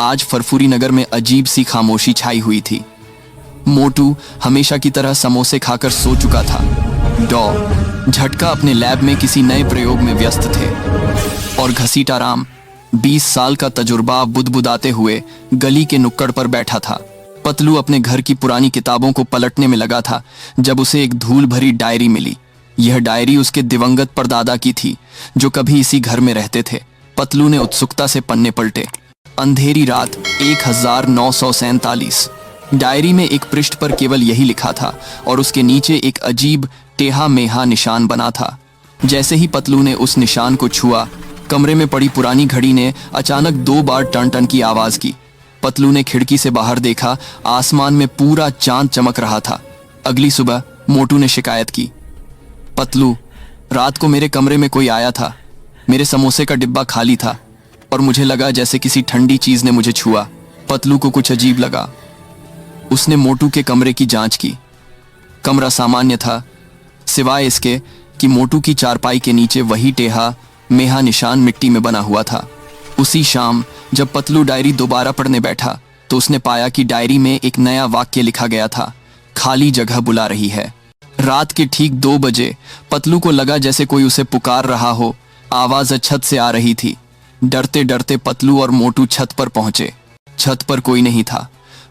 आज फरफुरी नगर में अजीब सी खामोशी छाई हुई थी। मोटू हमेशा की तरह समोसे खाकर सो चुका था। डॉ झटका अपने लैब में किसी नए प्रयोग में व्यस्त थे और घसीटाराम 20 साल का तजुर्बा बुदबुदाते हुए गली के नुक्कड़ पर बैठा था। पतलू अपने घर की पुरानी किताबों को पलटने में लगा था जब उसे एक धूल भरी डायरी मिली। यह डायरी उसके दिवंगत परदादा की थी जो कभी इसी घर में रहते थे। पतलू ने उत्सुकता से पन्ने पलटे। अंधेरी रात 1947। डायरी में एक पृष्ठ पर केवल यही लिखा था और उसके नीचे एक अजीब टेढ़ा मेढ़ा निशान बना था। जैसे ही पतलू ने उस निशान को छुआ, कमरे में पड़ी पुरानी घड़ी ने अचानक 2 बार टन टन की आवाज की। पतलू ने खिड़की से बाहर देखा, आसमान में पूरा चांद चमक रहा था। अगली सुबह मोटू ने शिकायत की, पतलू, रात को मेरे कमरे में कोई आया था। मेरे समोसे का डिब्बा खाली था और मुझे लगा जैसे किसी ठंडी चीज ने मुझे छुआ। पतलू को कुछ अजीब लगा। उसने मोटू के कमरे की जांच की। कमरा सामान्य था, सिवाय इसके कि मोटू की चारपाई के नीचे वही टेढ़ा मेढ़ा निशान मिट्टी में बना हुआ था। उसी शाम जब पतलू डायरी दोबारा पढ़ने बैठा तो उसने पाया कि डायरी में एक नया वाक्य लिखा गया था, खाली जगह बुला रही है। रात के ठीक 2 बजे पतलू को लगा जैसे कोई उसे पुकार रहा हो। आवाज छत से आ रही थी। डरते डरते पतलू और मोटू छत पर पहुंचे। छत पर कोई नहीं था,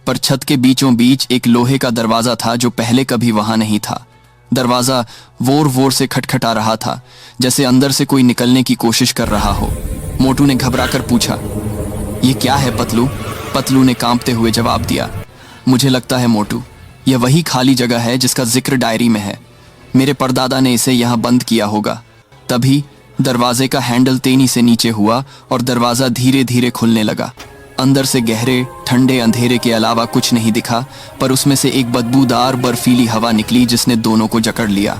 पर छत के बीचों बीच एक लोहे का दरवाजा था जो पहले कभी वहां नहीं था। दरवाजा वोर वोर से खटखटा रहा था, जैसे अंदर से कोई निकलने की कोशिश कर रहा हो। मोटू ने घबराकर पूछा, ये क्या है पतलू? पतलू ने कांपते हुए जवाब दिया, मुझे लगता है मोटू, यह वही खाली जगह है जिसका जिक्र डायरी में है। मेरे परदादा ने इसे यहाँ बंद किया होगा। तभी दरवाजे का हैंडल तेनी से नीचे हुआ और दरवाजा धीरे धीरे खुलने लगा। अंदर से गहरे ठंडे अंधेरे के अलावा कुछ नहीं दिखा, पर उसमें से एक बदबूदार बर्फीली हवा निकली जिसने दोनों को जकड़ लिया।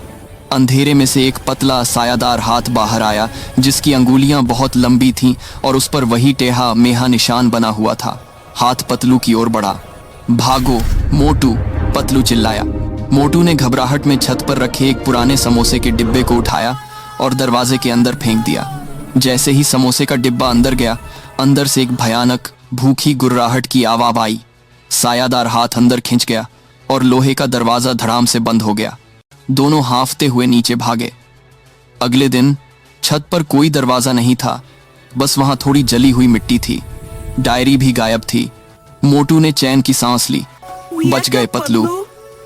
अंधेरे में से एक पतला सायादार हाथ बाहर आया जिसकी अंगुलियां बहुत लंबी थीं और उस पर वही टेढ़ा मेढ़ा निशान बना हुआ था। हाथ पतलू की ओर बढ़ा। भागो मोटू, पतलू चिल्लाया। मोटू ने घबराहट में छत पर रखे एक पुराने समोसे के डिब्बे को उठाया और दरवाजे के अंदर फेंक दिया। जैसे ही समोसे का डिब्बा अंदर गया, अंदर से एक भयानक भूखी गुर्राहट की आवाज आई। सायादार हाथ अंदर खिंच गया और लोहे का दरवाजा धड़ाम से बंद हो गया। दोनों हांफते हुए नीचे भागे। अगले दिन छत पर कोई दरवाजा नहीं था, बस वहां थोड़ी जली हुई मिट्टी थी। डायरी भी गायब थी। मोटू ने चैन की सांस ली। बच गए पतलू।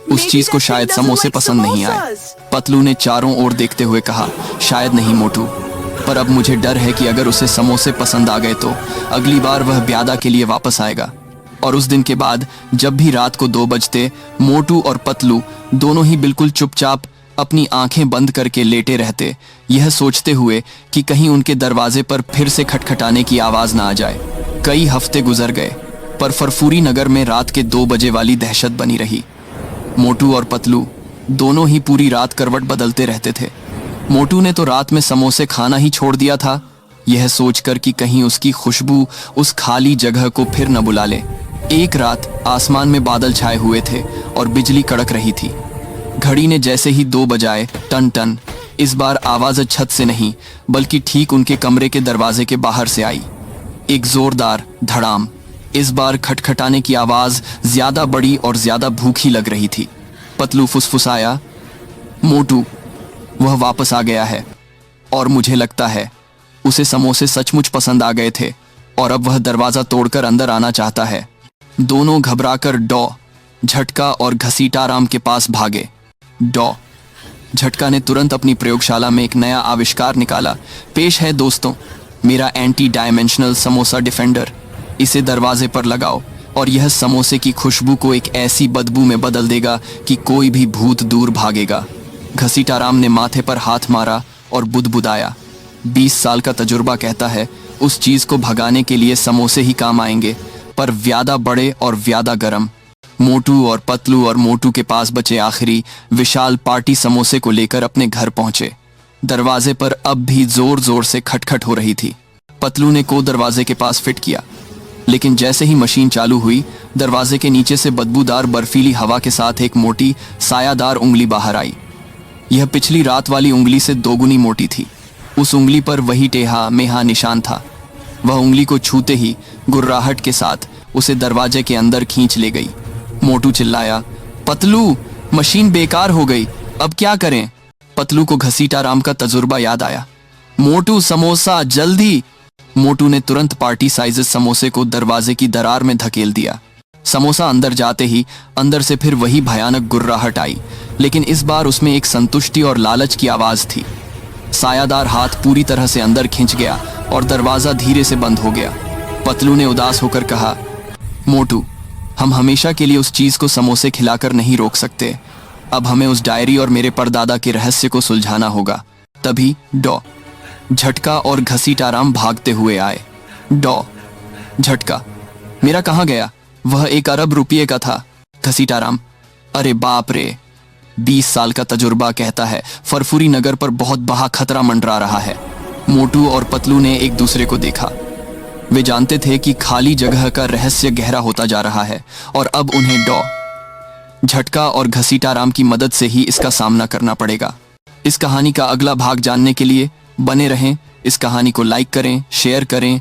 उस चीज को शायद समोसे पसंद नहीं आए। पतलू ने चारों ओर देखते हुए कहा, शायद नहीं मोटू, पर अब मुझे डर है कि अगर उसे समोसे पसंद आ गए तो अगली बार वह ब्यादा के लिए वापस आएगा। और उस दिन के बाद जब भी रात को 2 बजते, मोटू और पतलू दोनों ही बिल्कुल चुपचाप अपनी आंखें बंद करके लेटे रहते, यह सोचते हुए कि कहीं उनके दरवाजे पर फिर से खटखटाने की आवाज ना आ जाए। कई हफ्ते गुजर गए, पर फरफुरी नगर में रात के 2 बजे वाली दहशत बनी रही। मोटू और पतलू दोनों ही पूरी रात करवट बदलते रहते थे। मोटू ने तो रात में समोसे खाना ही छोड़ दिया था, यह सोचकर कि कहीं उसकी खुशबू उस खाली जगह को फिर न बुला ले। एक रात आसमान में बादल छाए हुए थे और बिजली कड़क रही थी। घड़ी ने जैसे ही 2 बजाए, टन टन, इस बार आवाज छत से नहीं बल्कि ठीक उनके कमरे के दरवाजे के बाहर से आई। एक जोरदार धड़ाम। इस बार खटखटाने की आवाज ज्यादा बड़ी और ज्यादा भूखी लग रही थी। पतलू फुसफुसाया, मोटू, वह वापस आ गया है और मुझे लगता है उसे समोसे सचमुच पसंद आ गए थे और अब वह दरवाजा तोड़कर अंदर आना चाहता है। दोनों घबराकर डॉ झटका और घसीटाराम के पास भागे। डॉ झटका ने तुरंत अपनी प्रयोगशाला में एक नया आविष्कार निकाला। पेश है दोस्तों, मेरा एंटी डायमेंशनल समोसा डिफेंडर। इसे दरवाजे पर लगाओ और यह समोसे की खुशबू को एक ऐसी बदबू में बदल देगा कि कोई भी भूत दूर भागेगा। घसीटाराम ने माथे पर हाथ मारा और बुदबुदाया, 20 साल का तजुर्बा कहता है उस चीज को भगाने के लिए समोसे ही काम आएंगे, पर ज्यादा बड़े और ज्यादा गर्म। मोटू और पतलू और मोटू के पास बचे आखिरी विशाल पार्टी समोसे को लेकर अपने घर पहुंचे। दरवाजे पर अब भी जोर जोर से खटखट हो रही थी। पतलू ने को दरवाजे के पास फिट किया, लेकिन जैसे ही मशीन चालू हुई, दरवाजे के नीचे से बदबूदार बर्फीली हवा के साथ एक मोटी सायादार उंगली बाहर आई। यह पिछली रात वाली उंगली से 2 गुनी मोटी थी। उस उंगली पर वही टेढ़ा मेढ़ा निशान था। वह उंगली को छूते ही गुर्राहट के साथ उसे दरवाजे के अंदर खींच ले गई। मोटू चिल्लाया, पतलू, मशीन बेकार हो गई, अब क्या करें? पतलू को घसीटाराम का तजुर्बा याद आया। मोटू, समोसा जल्दी! मोटू ने तुरंत पार्टी साइजेस समोसे को दरवाजे की दरार में धकेल दिया। समोसा अंदर जाते ही अंदर से फिर वही भयानक गुर्राहट आई, लेकिन इस बार उसमें एक संतुष्टि और लालच की आवाज थी। सायादार हाथ पूरी तरह से अंदर खिंच गया और दरवाजा धीरे से बंद हो गया। पतलू ने उदास होकर कहा, मोटू, हम हमेशा के लिए उस चीज को समोसे खिलाकर नहीं रोक सकते। अब हमें उस डायरी और मेरे परदादा के रहस्य को सुलझाना होगा। तभी डॉ झटका और घसीटाराम भागते हुए आए। डॉ झटका, मेरा कहाँ गया? वह 1 अरब रुपये का था। घसीटाराम, अरे बाप रे, 20 साल का तजुर्बा कहता है फरफुरी नगर पर बहुत बड़ा खतरा मंडरा रहा है। मोटू और पतलू ने एक दूसरे को देखा। वे जानते थे कि खाली जगह का रहस्य गहरा होता जा रहा है और अब उन्हें डॉ झटका और घसीटाराम की मदद से ही इसका सामना करना पड़ेगा। इस कहानी का अगला भाग जानने के लिए बने रहें। इस कहानी को लाइक करें, शेयर करें